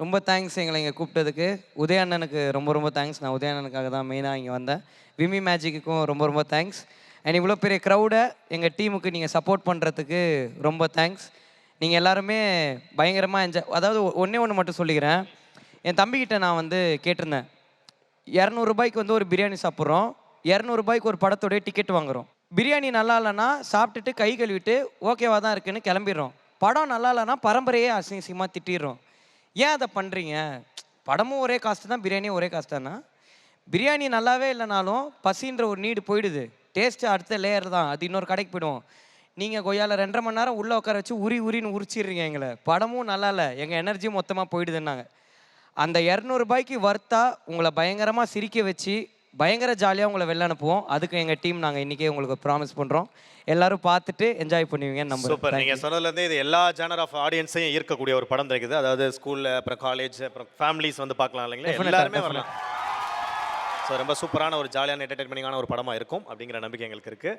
ரொம்ப தேங்க்ஸ் எங்களை இங்கே கூப்பிட்டதுக்கு. உதய அண்ணனுக்கு ரொம்ப ரொம்ப தேங்க்ஸ். நான் உதய அண்ணனுக்காக தான் மெயினாக இங்கே வந்தேன். விமி மேஜிக்குக்கும் ரொம்ப ரொம்ப தேங்க்ஸ். அண்ட் இவ்வளோ பெரிய க்ரௌடை எங்கள் டீமுக்கு நீங்கள் சப்போர்ட் பண்ணுறதுக்கு ரொம்ப தேங்க்ஸ். நீங்கள் எல்லாருமே பயங்கரமாக அதாவது ஒன்றே ஒன்று மட்டும் சொல்லிக்கிறேன். என் தம்பிக்கிட்ட நான் வந்து கேட்டிருந்தேன். ₹200 வந்து ஒரு பிரியாணி சாப்பிட்றோம். ₹200 ஒரு படத்தோடைய டிக்கெட் வாங்குறோம். பிரியாணி நல்லா இல்லைன்னா சாப்பிட்டுட்டு கை கழுவிட்டு ஓகேவா தான் இருக்குன்னு கிளம்பிடுறோம். படம் நல்லா இல்லைன்னா பரம்பரையே அசிங்கமாக திட்டிடுறோம். ஏன் அதை பண்ணுறீங்க? படமும் ஒரே காஸ்ட்டு தான், பிரியாணியும் ஒரே காஸ்ட் தானா? பிரியாணி நல்லாவே இல்லைனாலும் பசின்ற ஒரு நீடு போயிடுது. டேஸ்ட்டு அடுத்த லேயர் தான். அது இன்னொரு கடைக்கு போயிடும். நீங்கள் கொய்யால 2.5 மணி நேரம் உள்ளே உட்கார வச்சு உரின்னு உரிச்சிடுறீங்க எங்களை. படமும் நல்லா இல்லை, எங்கள் எனர்ஜியும் மொத்தமாக போயிடுதுன்னாங்க. அந்த ₹200 வர்த்தா உங்களை பயங்கரமாக சிரிக்க வச்சு பயங்கர ஜாலியாக உங்களை வெளில அனுப்புவோம். அதுக்கு எங்கள் டீம் நாங்கள் இன்றைக்கே உங்களுக்கு ப்ராமிஸ் பண்ணுறோம். எல்லாரும் பார்த்துட்டு என்ஜாய் பண்ணுவீங்கன்னு நம்புறேன். சூப்பர். நீங்கள் சொன்னதுலேருந்து இது எல்லா ஜானர் ஆஃப் ஆடியன்ஸையும் ஈர்க்கக்கூடிய ஒரு படம் இருக்குது. அதாவது ஸ்கூலில், அப்புறம் காலேஜ், அப்புறம் ஃபேமிலிஸ் வந்து பார்க்கலாம் இல்லைங்களா? எல்லாருமே வரலாம். ஸோ ரொம்ப சூப்பரான ஒரு ஜாலியான என்டர்டைன்மெண்டிங்கான ஒரு படமாக இருக்கும் அப்படிங்கிற நம்பிக்கை எங்களுக்கு இருக்குது.